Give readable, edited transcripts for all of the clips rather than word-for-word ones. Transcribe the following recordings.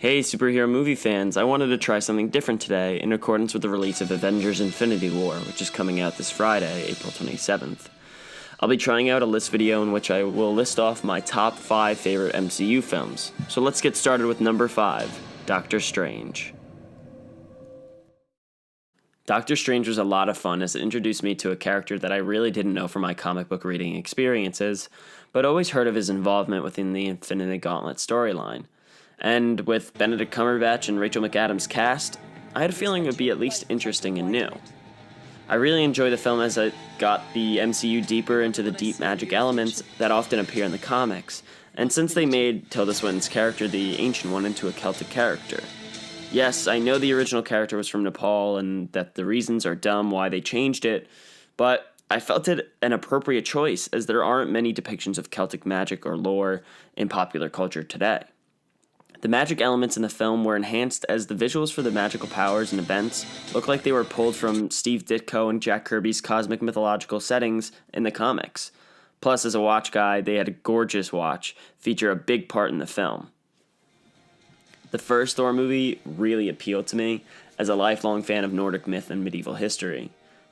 Hey, superhero movie fans, I wanted to try something different today in accordance with the release of Avengers Infinity War, which is coming out this Friday, April 27th. I'll be trying out a list video in which I will list off my top 5 favorite MCU films. So let's get started with number 5, Doctor Strange. Doctor Strange was a lot of fun as it introduced me to a character that I really didn't know from my comic book reading experiences, but always heard of his involvement within the Infinity Gauntlet storyline. And with Benedict Cumberbatch and Rachel McAdams cast, I had a feeling it would be at least interesting and new. I really enjoy the film as it got the MCU deeper into the deep magic elements that often appear in the comics, and since they made Tilda Swinton's character, the Ancient One, into a Celtic character. Yes, I know the original character was from Nepal and that the reasons are dumb why they changed it, but I felt it an appropriate choice as there aren't many depictions of Celtic magic or lore in popular culture today. The magic elements in the film were enhanced as the visuals for the magical powers and events looked like they were pulled from Steve Ditko and Jack Kirby's cosmic mythological settings in the comics. Plus, as a watch guy, they had a gorgeous watch feature a big part in the film. The first Thor movie really appealed to me as a lifelong fan of Nordic myth and medieval history.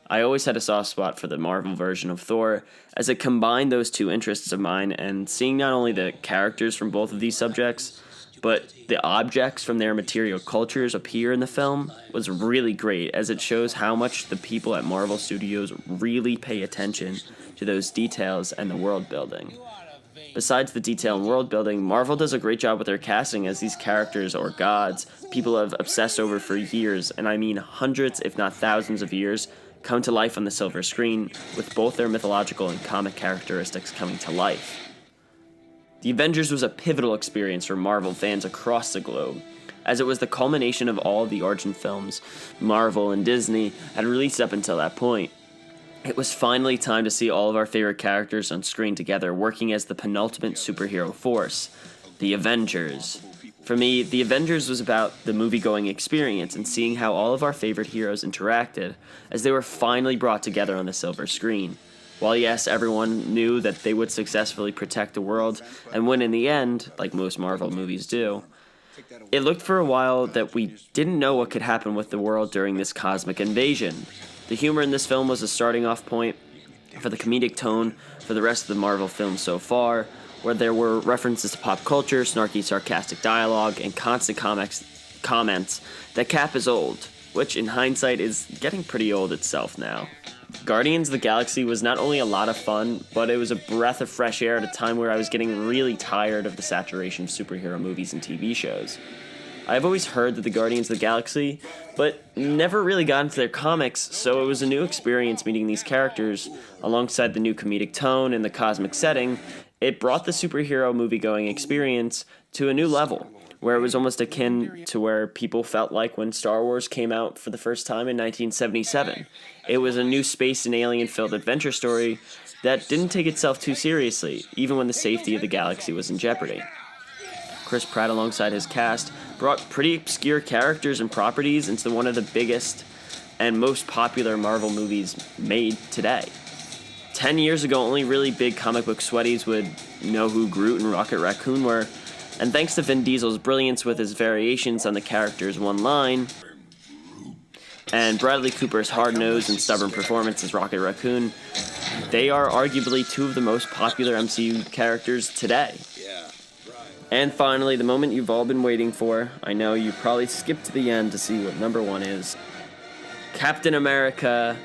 I always had a soft spot for the Marvel version of Thor as it combined those two interests of mine, and seeing not only the characters from both of these subjects, but the objects from their material cultures appear in the film was really great as it shows how much the people at Marvel Studios really pay attention to those details and the world building. Besides the detail and world building, Marvel does a great job with their casting as these characters or gods people have obsessed over for years, and I mean hundreds if not thousands of years, come to life on the silver screen with both their mythological and comic characteristics coming to life. The Avengers was a pivotal experience for Marvel fans across the globe, as it was the culmination of all of the origin films Marvel and Disney had released up until that point. It was finally time to see all of our favorite characters on screen together, working as the penultimate superhero force, the Avengers. For me, the Avengers was about the movie-going experience and seeing how all of our favorite heroes interacted as they were finally brought together on the silver screen. While yes, everyone knew that they would successfully protect the world and win in the end, like most Marvel movies do, it looked for a while that we didn't know what could happen with the world during this cosmic invasion. The humor in this film was a starting off point for the comedic tone for the rest of the Marvel films so far, where there were references to pop culture, snarky, sarcastic dialogue, and constant comments that Cap is old, which in hindsight is getting pretty old itself now. Guardians of the Galaxy was not only a lot of fun, but it was a breath of fresh air at a time where I was getting really tired of the saturation of superhero movies and TV shows. I've always heard that the Guardians of the Galaxy, but never really got into their comics, so it was a new experience meeting these characters. Alongside the new comedic tone and the cosmic setting, it brought the superhero movie-going experience to a new level, where it was almost akin to where people felt like when Star Wars came out for the first time in 1977. It was a new space and alien-filled adventure story that didn't take itself too seriously, even when the safety of the galaxy was in jeopardy. Chris Pratt, alongside his cast, brought pretty obscure characters and properties into one of the biggest and most popular Marvel movies made today. 10 years ago, only really big comic book sweaties would know who Groot and Rocket Raccoon were, and thanks to Vin Diesel's brilliance with his variations on the character's one line, and Bradley Cooper's hard-nosed and stubborn performance as Rocket Raccoon, they are arguably two of the most popular MCU characters today. And finally, the moment you've all been waiting for, I know you probably skipped to the end to see what number 1 is. Captain America,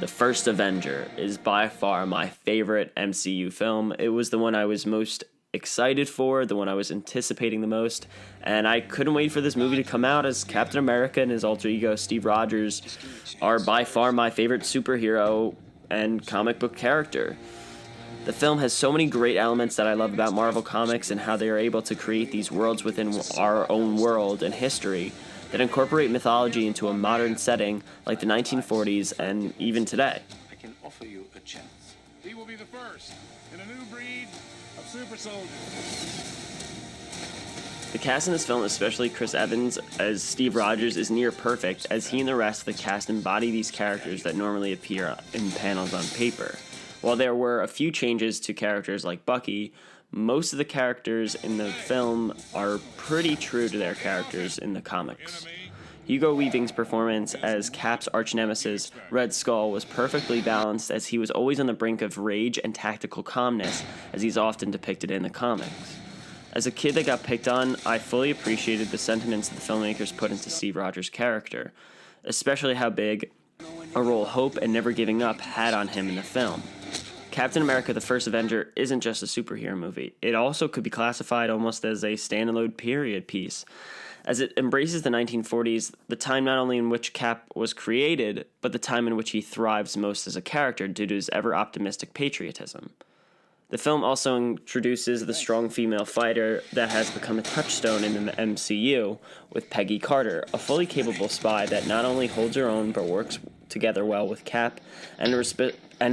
The First Avenger, is by far my favorite MCU film. It was the one I was most excited for, the one I was anticipating the most, and I couldn't wait for this movie to come out as Captain America and his alter ego Steve Rogers are by far my favorite superhero and comic book character. The film has so many great elements that I love about Marvel Comics and how they are able to create these worlds within our own world and history that incorporate mythology into a modern setting like the 1940s and even today. I can offer you a chance. He will be the first in a new breed of super soldiers. The cast in this film, especially Chris Evans as Steve Rogers, is near perfect as he and the rest of the cast embody these characters that normally appear in panels on paper. While there were a few changes to characters like Bucky, most of the characters in the film are pretty true to their characters in the comics. Hugo Weaving's performance as Cap's arch-nemesis, Red Skull, was perfectly balanced, as he was always on the brink of rage and tactical calmness, as he's often depicted in the comics. As a kid that got picked on, I fully appreciated the sentiments that the filmmakers put into Steve Rogers' character, especially how big a role hope and never giving up had on him in the film. Captain America: The First Avenger isn't just a superhero movie. It also could be classified almost as a standalone period piece, as it embraces the 1940s, the time not only in which Cap was created, but the time in which he thrives most as a character due to his ever-optimistic patriotism. The film also introduces the strong female fighter that has become a touchstone in the MCU, with Peggy Carter, a fully capable spy that not only holds her own but works together well with Cap and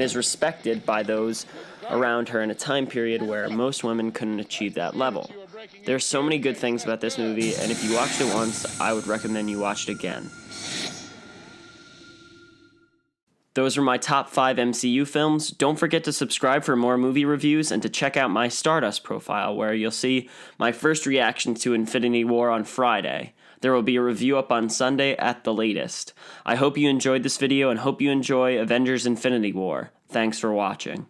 is respected by those around her in a time period where most women couldn't achieve that level. There's so many good things about this movie, and if you watched it once, I would recommend you watch it again. Those are my top 5 MCU films. Don't forget to subscribe for more movie reviews and to check out my Stardust profile, where you'll see my first reaction to Infinity War on Friday. There will be a review up on Sunday at the latest. I hope you enjoyed this video and hope you enjoy Avengers Infinity War. Thanks for watching.